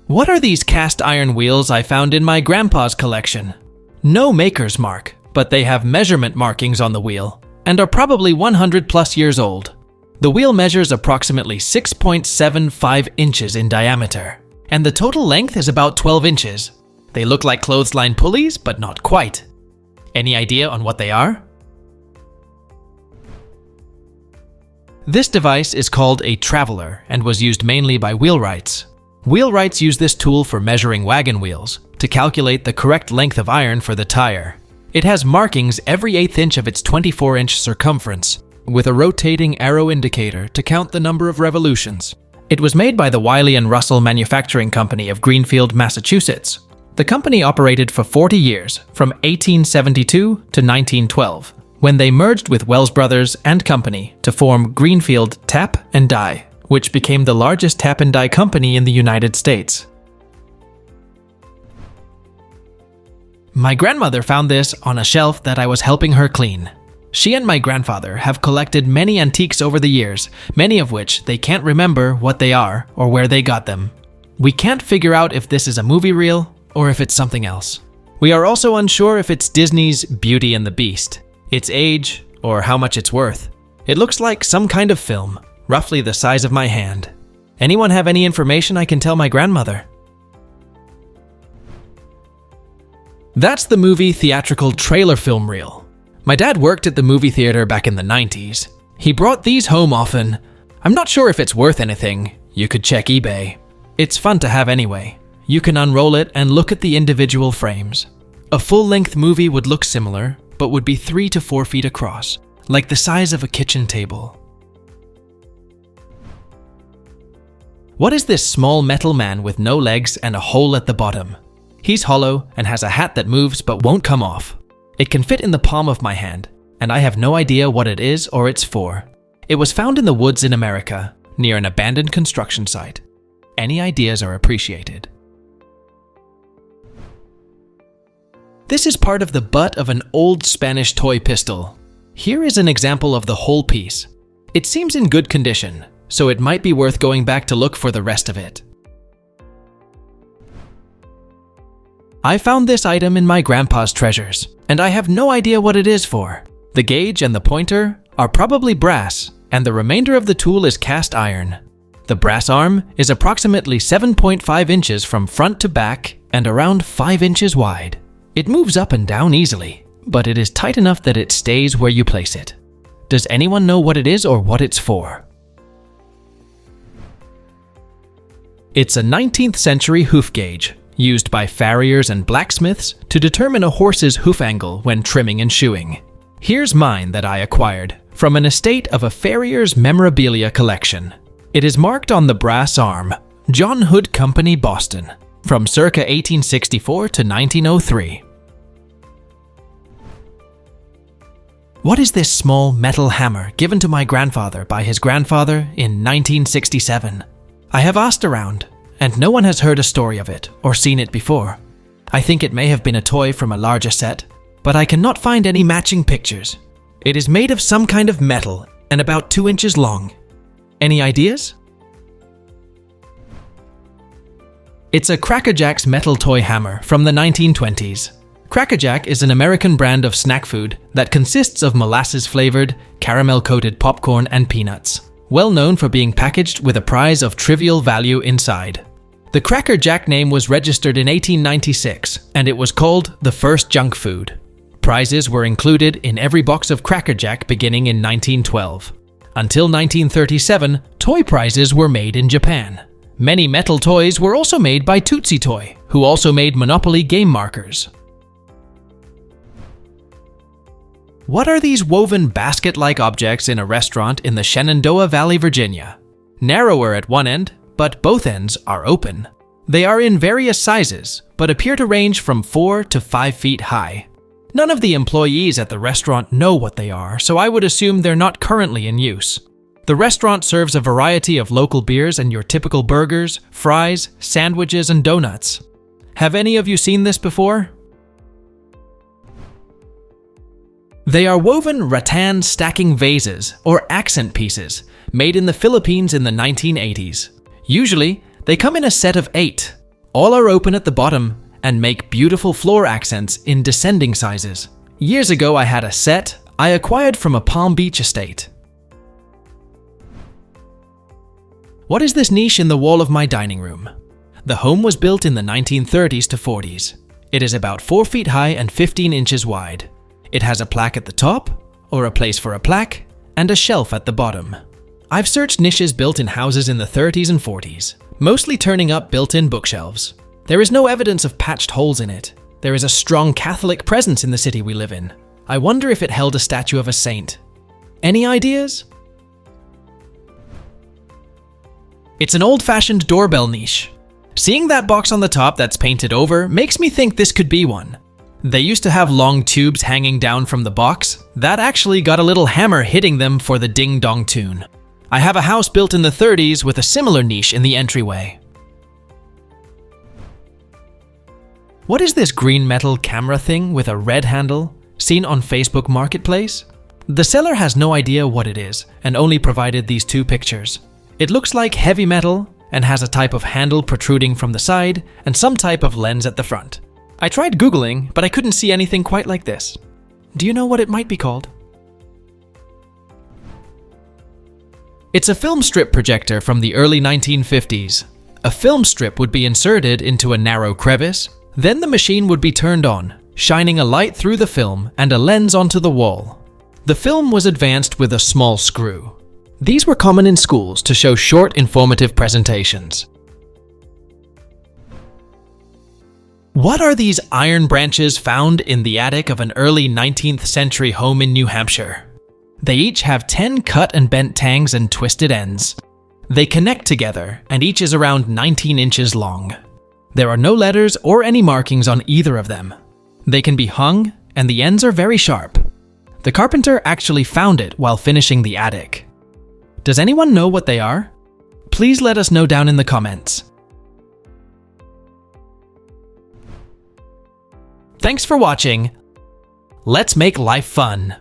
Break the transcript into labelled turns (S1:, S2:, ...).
S1: What are these cast iron wheels I found in my grandpa's collection? No maker's mark, but they have measurement markings on the wheel and are probably 100 plus years old. The wheel measures approximately 6.75 inches in diameter, and the total length is about 12 inches. They look like clothesline pulleys, but not quite. Any idea on what they are? This device is called a traveler and was used mainly by wheelwrights. Wheelwrights use this tool for measuring wagon wheels to calculate the correct length of iron for the tire. It has markings every 1/8 inch of its 24-inch circumference, with a rotating arrow indicator to count the number of revolutions. It was made by the Wiley & Russell Manufacturing Company of Greenfield, Massachusetts. The company operated for 40 years, from 1872 to 1912, when they merged with Wells Brothers and Company to form Greenfield Tap and Die, which became the largest tap and die company in the United States. My grandmother found this on a shelf that I was helping her clean. She and my grandfather have collected many antiques over the years, many of which they can't remember what they are or where they got them. We can't figure out if this is a movie reel or if it's something else. We are also unsure if it's Disney's Beauty and the Beast, its age, or how much it's worth. It looks like some kind of film, roughly the size of my hand. Anyone have any information I can tell my grandmother? That's the movie theatrical trailer film reel. My dad worked at the movie theater back in the 90s. He brought these home often. I'm not sure if it's worth anything. You could check eBay. It's fun to have anyway. You can unroll it and look at the individual frames. A full-length movie would look similar, but would be 3 to 4 feet across, like the size of a kitchen table. What is this small metal man with no legs and a hole at the bottom? He's hollow and has a hat that moves but won't come off. It can fit in the palm of my hand, and I have no idea what it is or it's for. It was found in the woods in America, near an abandoned construction site. Any ideas are appreciated. This is part of the butt of an old Spanish toy pistol. Here is an example of the whole piece. It seems in good condition, so it might be worth going back to look for the rest of it. I found this item in my grandpa's treasures, and I have no idea what it is for. The gauge and the pointer are probably brass, and the remainder of the tool is cast iron. The brass arm is approximately 7.5 inches from front to back and around 5 inches wide. It moves up and down easily, but it is tight enough that it stays where you place it. Does anyone know what it is or what it's for? It's a 19th century hoof gauge, used by farriers and blacksmiths to determine a horse's hoof angle when trimming and shoeing. Here's mine that I acquired from an estate of a farrier's memorabilia collection. It is marked on the brass arm, John Hood Company, Boston, from circa 1864 to 1903. What is this small metal hammer given to my grandfather by his grandfather in 1967? I have asked around, and no one has heard a story of it or seen it before. I think it may have been a toy from a larger set, but I cannot find any matching pictures. It is made of some kind of metal and about 2 inches long. Any ideas? It's a Cracker Jack's metal toy hammer from the 1920s. Cracker Jack is an American brand of snack food that consists of molasses-flavored, caramel-coated popcorn and peanuts, well known for being packaged with a prize of trivial value inside. The Cracker Jack name was registered in 1896, and it was called the first junk food. Prizes were included in every box of Cracker Jack beginning in 1912. Until 1937, toy prizes were made in Japan. Many metal toys were also made by Tootsie Toy, who also made Monopoly game markers. What are these woven basket-like objects in a restaurant in the Shenandoah Valley, Virginia? Narrower at one end, but both ends are open. They are in various sizes, but appear to range from 4 to 5 feet high. None of the employees at the restaurant know what they are, so I would assume they're not currently in use. The restaurant serves a variety of local beers and your typical burgers, fries, sandwiches, and donuts. Have any of you seen this before? They are woven rattan stacking vases or accent pieces made in the Philippines in the 1980s. Usually, they come in a set of 8. All are open at the bottom and make beautiful floor accents in descending sizes. Years ago, I had a set I acquired from a Palm Beach estate. What is this niche in the wall of my dining room? The home was built in the 1930s to 40s. It is about 4 feet high and 15 inches wide. It has a plaque at the top, or a place for a plaque, and a shelf at the bottom. I've searched niches built in houses in the 30s and 40s, mostly turning up built-in bookshelves. There is no evidence of patched holes in it. There is a strong Catholic presence in the city we live in. I wonder if it held a statue of a saint. Any ideas? It's an old-fashioned doorbell niche. Seeing that box on the top that's painted over makes me think this could be one. They used to have long tubes hanging down from the box that actually got a little hammer hitting them for the ding-dong tune. I have a house built in the 30s with a similar niche in the entryway. What is this green metal camera thing with a red handle seen on Facebook Marketplace? The seller has no idea what it is and only provided these 2 pictures. It looks like heavy metal and has a type of handle protruding from the side and some type of lens at the front. I tried Googling, but I couldn't see anything quite like this. Do you know what it might be called? It's a film strip projector from the early 1950s. A film strip would be inserted into a narrow crevice, then the machine would be turned on, shining a light through the film and a lens onto the wall. The film was advanced with a small screw. These were common in schools to show short, informative presentations. What are these iron branches found in the attic of an early 19th century home in New Hampshire? They each have 10 cut and bent tangs and twisted ends. They connect together, and each is around 19 inches long. There are no letters or any markings on either of them. They can be hung, and the ends are very sharp. The carpenter actually found it while finishing the attic. Does anyone know what they are? Please let us know down in the comments. Thanks for watching. Let's make life fun.